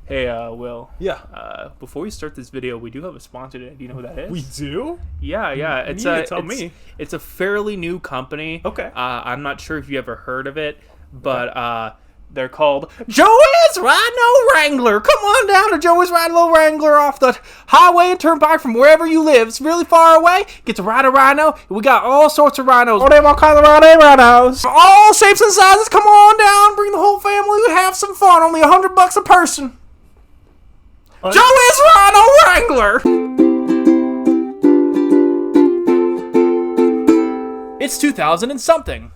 Hey, Will. Yeah. Before we start this video, we do have a sponsor today. Do you know who that is? We do? Yeah. You need to tell me. It's a fairly new company. Okay. I'm not sure if you ever heard of it, but they're called Joey's RHINO Wrangler. Come on down to Joey's RHINO Wrangler off the highway and turnpike from wherever you live. It's really far away. Get to ride a rhino. We got all sorts of rhinos. All damn all kinds of rhinos. All shapes and sizes. Come on down. Bring the whole family. Have some fun. Only $100 a person. Joey's RHINO Wrangler. It's 2000 and something.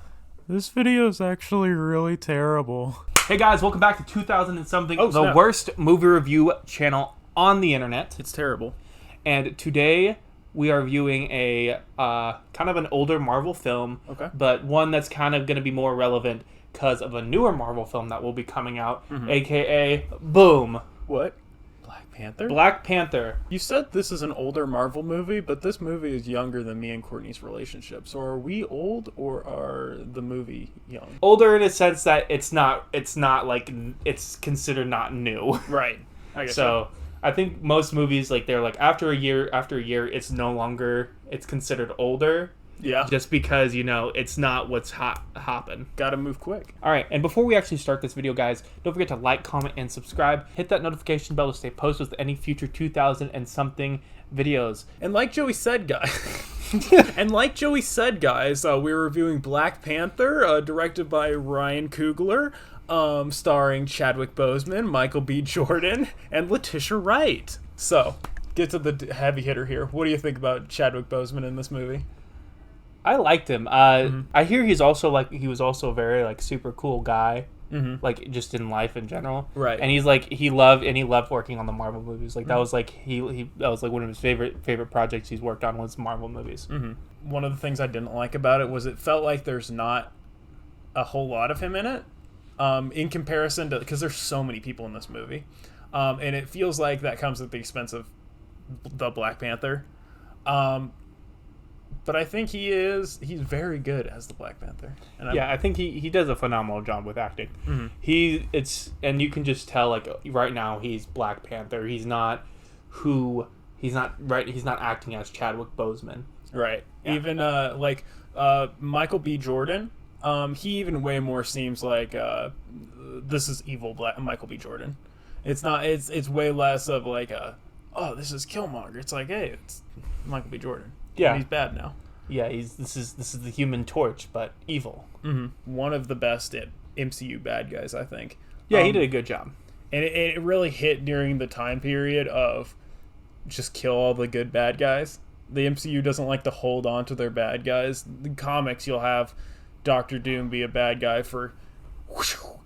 This video is actually really terrible. Hey guys, welcome back to 2000 and something, the snap. worst movie review channel on the internet. It's terrible. And today we are viewing a kind of an older Marvel film, Okay. but one that's kind of going to be more relevant because of a newer Marvel film that will be coming out, aka Boom, What? Black Panther? Black Panther. You said this is an older Marvel movie, but this movie is younger than me and Courtney's relationship. So are we old or are the movie young? Older in a sense that it's not like it's considered not new. Right. I guess So I think most movies, like, they're like after a year, it's no longer, it's considered older. Yeah. Just because, you know, it's not what's hopping. Gotta move quick. All right, and before we actually start this video, guys, don't forget to like, comment, and subscribe. Hit that notification bell to stay posted with any future 2000 and something videos. And like Joey said, guys, we're reviewing Black Panther, directed by Ryan Coogler, starring Chadwick Boseman, Michael B. Jordan, and Letitia Wright. So, get to the heavy hitter here. What do you think about Chadwick Boseman in this movie? I liked him. I hear he was also a very, like, super cool guy. Like, just in life in general. Right. And he's like, he loved working on the Marvel movies. Like, that was like that was like one of his favorite projects he's worked on was Marvel movies. One of the things I didn't like about it was it felt like there's not a whole lot of him in it, in comparison to, because there's so many people in this movie, and it feels like that comes at the expense of the Black Panther. But I think he's very good as the Black Panther. And I think he does a phenomenal job with acting. And you can just tell, like, right now he's Black Panther. He's not acting as Chadwick Boseman. Right. Yeah. Even Michael B. Jordan, he even way more seems like this is evil Michael B. Jordan. It's not. It's way less of like this is Killmonger. It's like, hey, it's Michael B. Jordan. Yeah, and he's bad now. Yeah, this is the Human Torch, but evil. One of the best MCU bad guys, I think. Yeah, he did a good job. And it really hit during the time period of just kill all the good bad guys. The MCU doesn't like to hold on to their bad guys. The comics, you'll have Doctor Doom be a bad guy for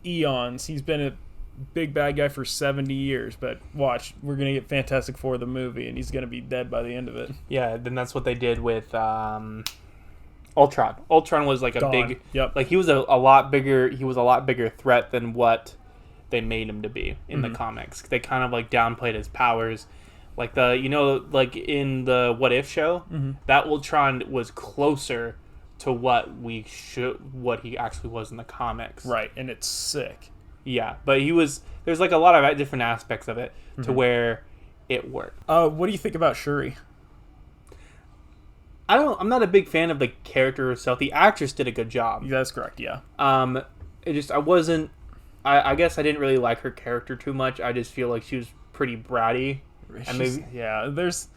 eons. He's been a big bad guy for 70 years, but watch, we're gonna get Fantastic Four the movie and he's gonna be dead by the end of it. Yeah, then that's what they did with Ultron. Ultron was like a big, like, he was a lot bigger threat than what they made him to be in the comics. They kind of like downplayed his powers, like like in the What If show, that Ultron was closer to what he actually was in the comics. Right, and it's sick. Yeah, but there's like a lot of different aspects of it to where it worked. What do you think about Shuri? I'm not a big fan of the character herself. The actress did a good job. That's correct, yeah. I guess I didn't really like her character too much. I just feel like she was pretty bratty. There's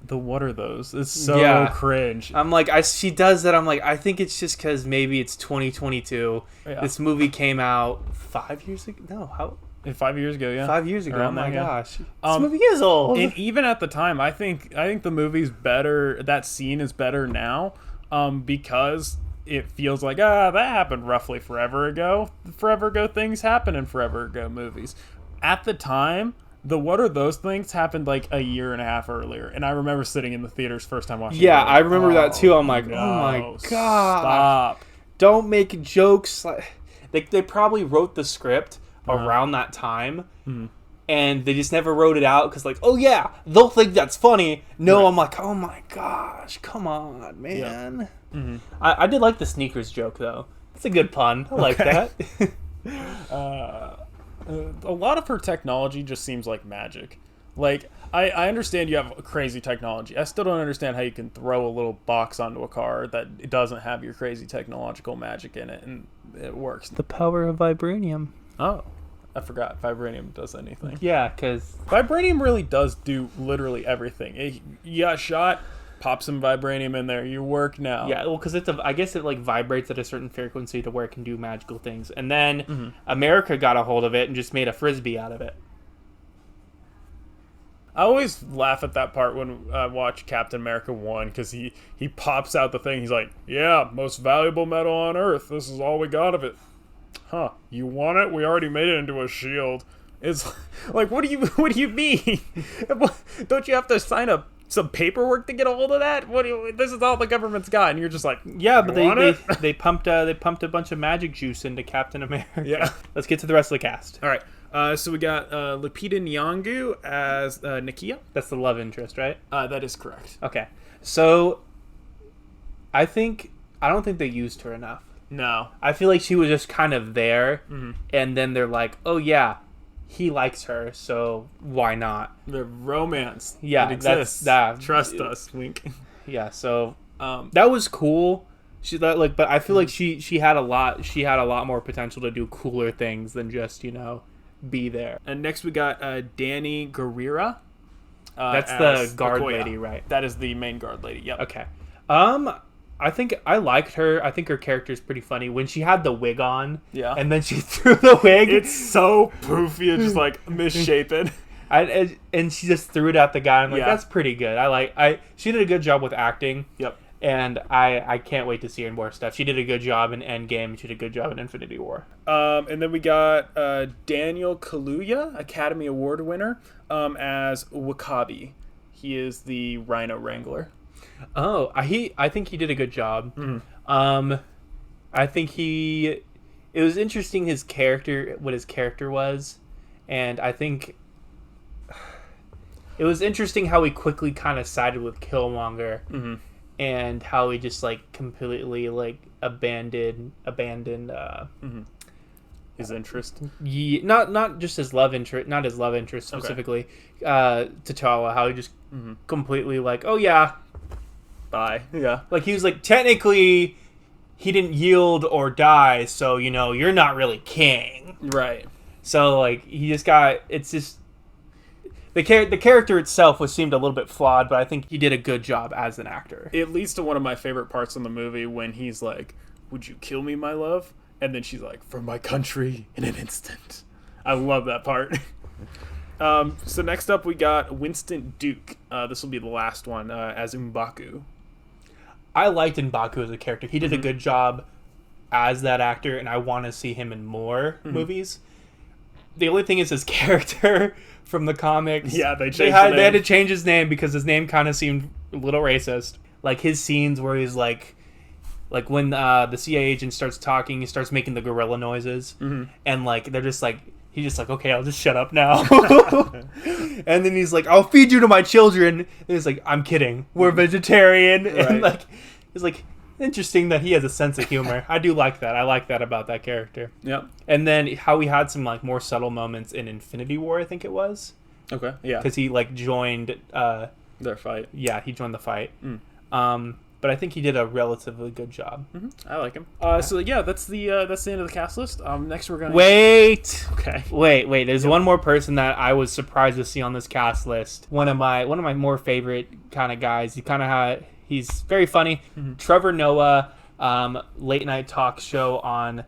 the what are those? It's so cringe. I'm like, she does that. I'm like, I think it's just because maybe it's 2022. Yeah. This movie came out 5 years ago. No, how? 5 years ago, yeah. 5 years ago. Oh my gosh, this movie is old. And even at the time, I think the movie's better. That scene is better now, because it feels like that happened roughly forever ago. Forever ago things happen in forever ago movies. At the time, the what are those things happened like a year and a half earlier, and I remember sitting in the theaters first time watching. Yeah, I remember that too. I'm like, oh my god, stop! Don't make jokes. They probably wrote the script around that time, and they just never wrote it out because, like, oh yeah, they'll think that's funny. No, right. I'm like, oh my gosh, come on, man. Yeah. I did like the sneakers joke though. It's a good pun. I like that. a lot of her technology just seems like magic. Like, I understand you have crazy technology. I still don't understand how you can throw a little box onto a car that it doesn't have your crazy technological magic in it, and it works. The power of vibranium. Oh, I forgot. Vibranium does anything. Yeah, because Vibranium really does do literally everything. You got shot, pop some vibranium in there. You work now. yeah, well, because I guess it like vibrates at a certain frequency to where it can do magical things, and then America got a hold of it and just made a frisbee out of it. I always laugh at that part when I watch Captain America 1, because he pops out the thing. He's like, yeah, most valuable metal on Earth. This is all we got of it. Huh, you want it? We already made it into a shield. It's like, what do you mean? Don't you have to sign some paperwork to get a hold of that? This is all the government's got, and you're just like, yeah, but they pumped a bunch of magic juice into Captain America. Yeah. Let's get to the rest of the cast. All right. So we got Lupita Nyong'o as Nakia. That's the love interest, right? That is correct. Okay. So I don't think they used her enough. No. I feel like she was just kind of there, and then they're like, oh yeah, he likes her, so why not? The romance. Yeah, it exists. that. Trust us, wink. Yeah, so that was cool. But I feel like she had a lot. She had a lot more potential to do cooler things than just be there. And next we got Danny Gurira. That's the guard Okoye. lady, right? That is the main guard lady. Yep. Okay. I think I liked her. I think her character is pretty funny. When she had the wig on, Yeah. and then she threw the wig. It's so poofy and just like misshapen. And she just threw it at the guy. I'm like, Yeah. that's pretty good. She did a good job with acting. Yep. And I can't wait to see her in more stuff. She did a good job in Endgame. She did a good job in Infinity War. And then we got Daniel Kaluuya, Academy Award winner, as W'Kabi. He is the Rhino Wrangler. Oh, I think he did a good job. I think it was interesting what his character was, and I think it was interesting how he quickly kind of sided with Killmonger, and how he just like completely like abandoned his interest. Not just his love interest, not his love interest specifically. T'Challa, how he just completely like, oh yeah. Bye. Yeah. Like, he was like, technically, he didn't yield or die, so, you're not really king. Right. So, like, he just got, it's just, the character itself seemed a little bit flawed, but I think he did a good job as an actor. It leads to one of my favorite parts in the movie when he's like, would you kill me, my love? And then she's like, for my country in an instant. I love that part. So next up we got Winston Duke. This will be the last one, as M'Baku. I liked M'Baku as a character. He did a good job as that actor, and I want to see him in more movies. The only thing is his character from the comics. Yeah, they had to change his name because his name kind of seemed a little racist. Like his scenes where he's like when the CIA agent starts talking, he starts making the gorilla noises, and like they're just like. He's just like, okay, I'll just shut up now. And then he's like, I'll feed you to my children. And he's like, I'm kidding. We're vegetarian. Right. And like, it's like interesting that he has a sense of humor. I do like that. I like that about that character. Yep. And then how we had some like more subtle moments in Infinity War, I think it was. Okay. Yeah. Because he like joined their fight. Yeah, he joined the fight. But I think he did a relatively good job. I like him. So yeah, that's the end of the cast list. Next we're gonna wait. Okay. Wait. There's one more person that I was surprised to see on this cast list. One of my more favorite kind of guys. He's very funny. Trevor Noah, late night talk show on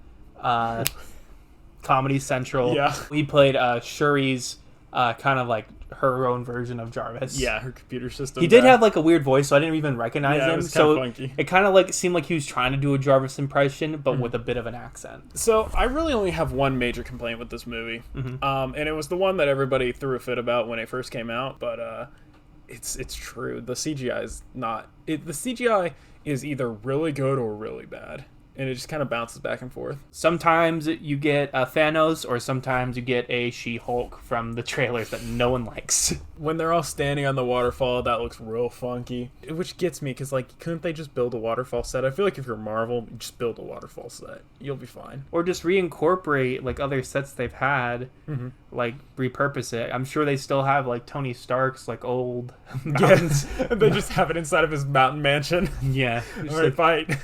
Comedy Central. Yeah. He played Shuri's kind of like her own version of Jarvis. Yeah, her computer system. He did have like a weird voice, so I didn't even recognize him. It was so funky. It kind of like seemed like he was trying to do a Jarvis impression, but with a bit of an accent. So I really only have one major complaint with this movie, and it was the one that everybody threw a fit about when it first came out. But it's true. The CGI is not. The CGI is either really good or really bad. and it just kind of bounces back and forth. Sometimes you get a Thanos, or sometimes you get a She-Hulk from the trailers that no one likes. When they're all standing on the waterfall, that looks real funky, which gets me because like, couldn't they just build a waterfall set? I feel like if you're Marvel, just build a waterfall set, you'll be fine. Or just reincorporate like other sets they've had, like repurpose it. I'm sure they still have like Tony Stark's like old mountains. They just have it inside of his mountain mansion. Yeah, All right, fight.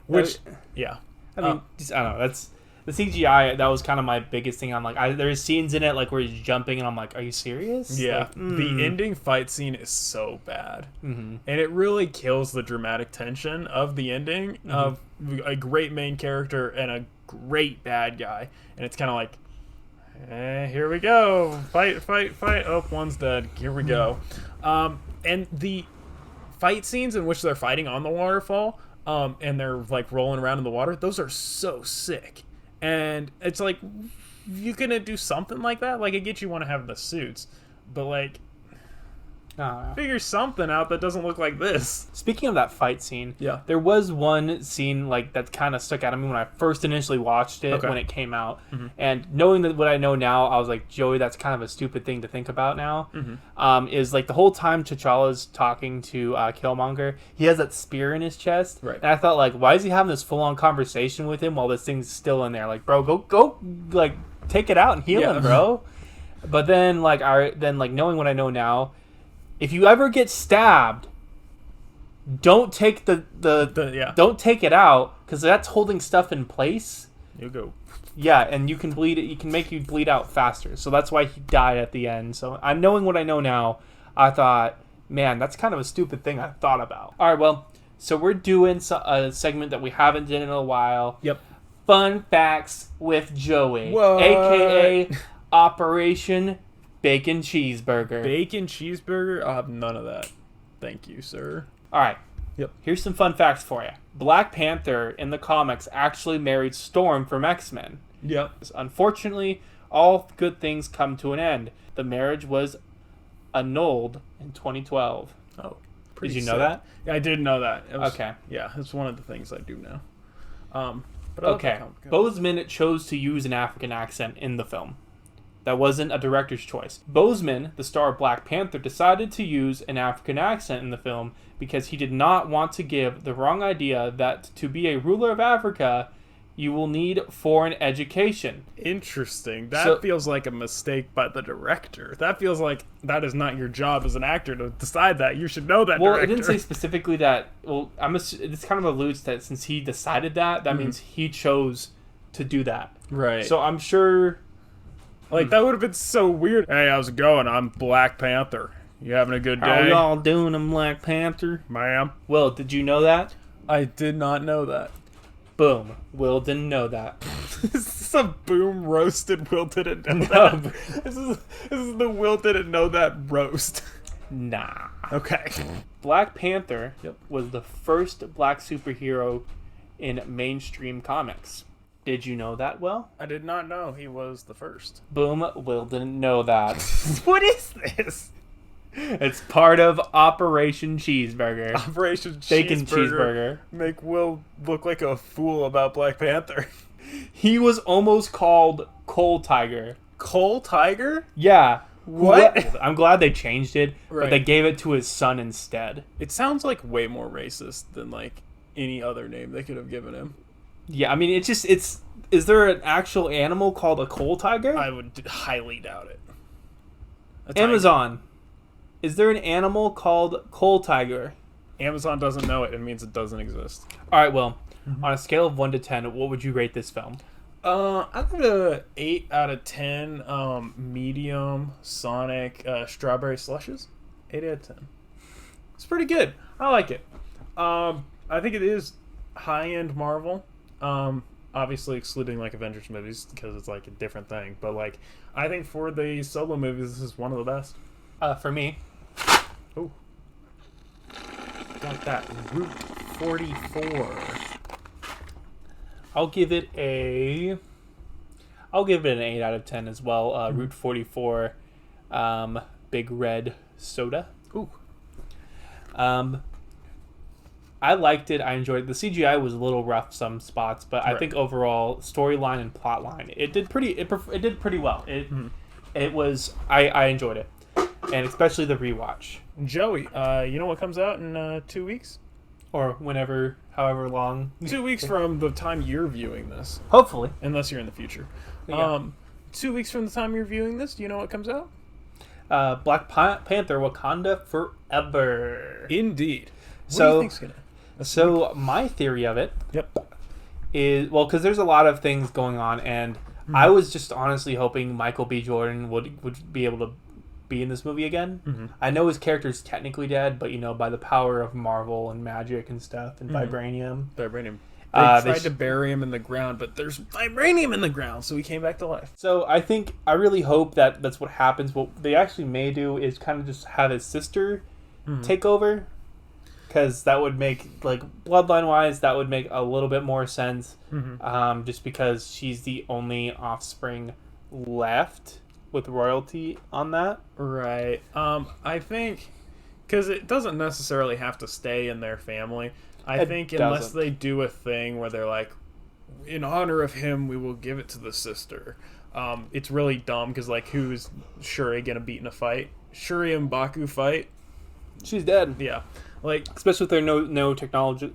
Which, yeah. I mean, just, I don't know. That's the CGI. That was kind of my biggest thing. I'm like, there's scenes in it like where he's jumping, and I'm like, are you serious? Yeah. Like, The ending fight scene is so bad, and it really kills the dramatic tension of the ending of a great main character and a great bad guy, and it's kind of like, here we go, fight. Oh, one's dead. Here we go. And the fight scenes in which they're fighting on the waterfall. And they're like rolling around in the water. Those are so sick. And it's like, you gonna do something like that? Like, I get you want to have the suits, but like, figure something out that doesn't look like this. Speaking of that fight scene, Yeah. there was one scene like that kind of stuck out at me when I first initially watched it when it came out, and knowing that what I know now, I was like, Joey, that's kind of a stupid thing to think about now. Is like the whole time T'Challa's talking to Killmonger, he has that spear in his chest, Right. and I thought like, why is he having this full on conversation with him while this thing's still in there? Like, bro, go, like take it out and heal him, bro. But then knowing what I know now. If you ever get stabbed, don't take don't take it out, because that's holding stuff in place. You go. Yeah, and you can bleed it. You can make you bleed out faster. So that's why he died at the end. So I'm knowing what I know now. I thought, man, that's kind of a stupid thing I thought about. All right, well, so we're doing a segment that we haven't done in a while. Yep. Fun facts with Joey, What? aka Operation Bacon Cheeseburger. Bacon cheeseburger? I'll have none of that. Thank you, sir. All right. Yep. Here's some fun facts for you. Black Panther in the comics actually married Storm from X-Men. Yep. Unfortunately, all good things come to an end. The marriage was annulled in 2012. Oh, Did you know that? Yeah, I did know that. Okay. Yeah, it's one of the things I do know. But Okay. Boseman chose to use an African accent in the film. That wasn't a director's choice. Boseman, the star of Black Panther, decided to use an African accent in the film because he did not want to give the wrong idea that to be a ruler of Africa, you will need foreign education. Interesting. That feels like a mistake by the director. That feels like that is not your job as an actor to decide that. You should know that. Well, director. it didn't say specifically that. Well, this kind of alludes that since he decided that, that means he chose to do that. Right. So I'm sure. Like, that would have been so weird. Hey, how's it going? I'm Black Panther. You having a good day? How y'all doing, I'm Black Panther? Ma'am. Will, did you know that? I did not know that. Boom. Will didn't know that. Is this a boom roasted Will didn't know that? This is the Will didn't know that roast. Nah. Okay. Black Panther was the first black superhero in mainstream comics. Did you know that, Will? I did not know he was the first. Boom. Will didn't know that. What is this? It's part of Operation Cheeseburger. Operation Bacon Cheeseburger. Make Will look like a fool about Black Panther. He was almost called Coal Tiger. Coal Tiger? Yeah. What? I'm glad they changed it, Right. but they gave it to his son instead. It sounds like way more racist than like any other name they could have given him. Yeah, I mean, is there an actual animal called a coal tiger? I would highly doubt it. Amazon. Is there an animal called coal tiger? Amazon doesn't know it. It means it doesn't exist. All right, well, on a scale of 1 to 10, what would you rate this film? I give it a 8 out of 10. Medium Sonic strawberry slushes. 8 out of 10. It's pretty good. I like it. I think it is high-end Marvel. Obviously excluding like Avengers movies because it's like a different thing. But like, I think for the solo movies, this is one of the best. For me. Oh, got that Route 44. I'll give it an 8 out of 10 as well. Route 44, Big Red Soda. Ooh. I liked it. I enjoyed it. The CGI was a little rough some spots, but I think overall storyline and plot line it did pretty well. It was I enjoyed it, and especially the rewatch. Joey, you know what comes out in 2 weeks? Or whenever, however long. 2 weeks from the time you're viewing this. Hopefully. Unless you're in the future. Yeah. 2 weeks from the time you're viewing this, do you know what comes out? Black Panther, Wakanda Forever. Indeed. What do you think's gonna... So my theory of it is, well, because there's a lot of things going on, and I was just honestly hoping Michael B. Jordan would be able to be in this movie again. I know his character's technically dead, but by the power of Marvel and magic and stuff and vibranium. They tried to bury him in the ground, but there's vibranium in the ground, so he came back to life. So I really hope that's what happens. What they actually may do is kind of just have his sister take over, because that would make, like, bloodline-wise, that would make a little bit more sense, just because she's the only offspring left with royalty on that. Right. I think, because it doesn't necessarily have to stay in their family. I think unless they do a thing where they're like, in honor of him, we will give it to the sister. It's really dumb, because, like, who's Shuri gonna beat in a fight? Shuri and Baku fight? She's dead. Yeah. Like, especially with their no technology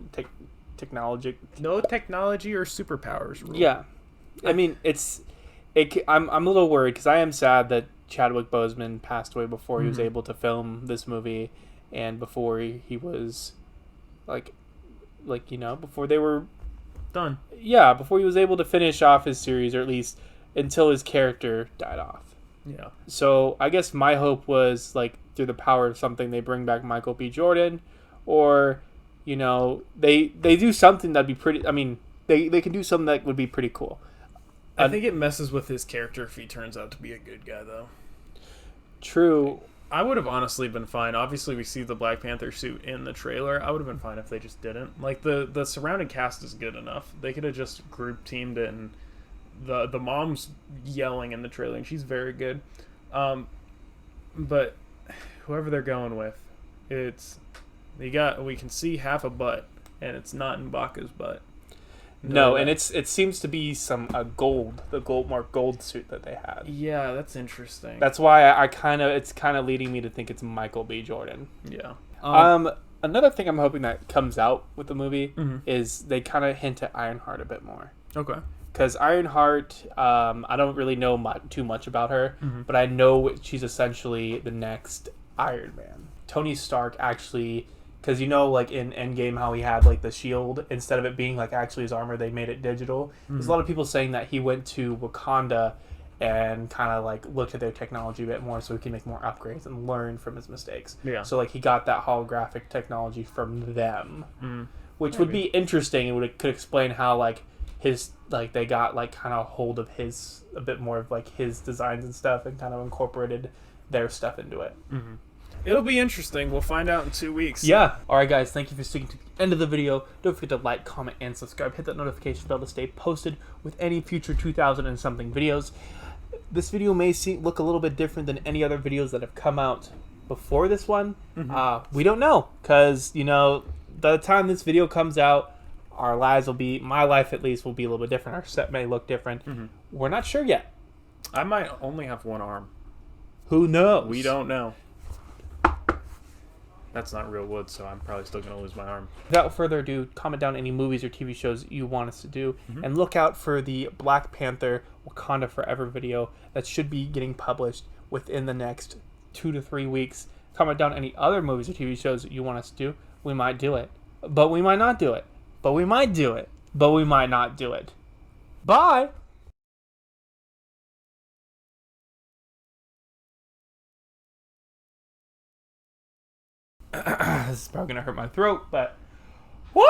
no technology or superpowers rule. Yeah. I mean, I'm a little worried, because I am sad that Chadwick Boseman passed away before he was able to film this movie, and before he was before they were done. Yeah, before he was able to finish off his series, or at least until his character died off. Yeah. So I guess my hope was, like, through the power of something, they bring back Michael B. Jordan, or they do something that'd be pretty. I mean, they can do something that would be pretty cool. I think it messes with his character if he turns out to be a good guy, though. True. I would have honestly been fine. Obviously, we see the Black Panther suit in the trailer. I would have been fine if they just didn't. Like, the surrounding cast is good enough. They could have just group teamed it, and the mom's yelling in the trailer, and she's very good. But whoever they're going with, we can see half a butt, and it's not in Baku's butt. No, and it seems to be the gold suit that they had. Yeah, that's interesting. That's why it's kind of leading me to think it's Michael B. Jordan. Yeah. Another thing I'm hoping that comes out with the movie is they kind of hint at Ironheart a bit more. Okay. Because Ironheart, I don't really know too much about her, but I know she's essentially the next Iron Man. Tony Stark actually, because like in Endgame how he had, like, the shield, instead of it being, like, actually his armor, they made it digital. There's a lot of people saying that he went to Wakanda and kind of, like, looked at their technology a bit more so he can make more upgrades and learn from his mistakes. Yeah. So, like, he got that holographic technology from them, which would be interesting, and could explain how, like, they got, like, kind of hold of his, a bit more of, like, his designs and stuff, and kind of incorporated their stuff into it. It'll be interesting. We'll find out in 2 weeks. Yeah. Alright, guys, thank you for sticking to the end of the video. Don't forget to like, comment, and subscribe. Hit that notification bell to stay posted with any future 2000 and something videos. This video may look a little bit different than any other videos that have come out before this one. We don't know, because, by the time this video comes out, our lives will be, my life at least, will be a little bit different. Our set may look different. We're not sure yet. I might only have one arm. Who knows? We don't know. That's not real wood, so I'm probably still going to lose my arm. Without further ado, comment down any movies or TV shows you want us to do, and look out for the Black Panther Wakanda Forever video that should be getting published within the next 2 to 3 weeks. Comment down any other movies or TV shows that you want us to do. We might do it, but we might not do it. But we might do it, but we might not do it. Bye! This is probably gonna hurt my throat, but woo!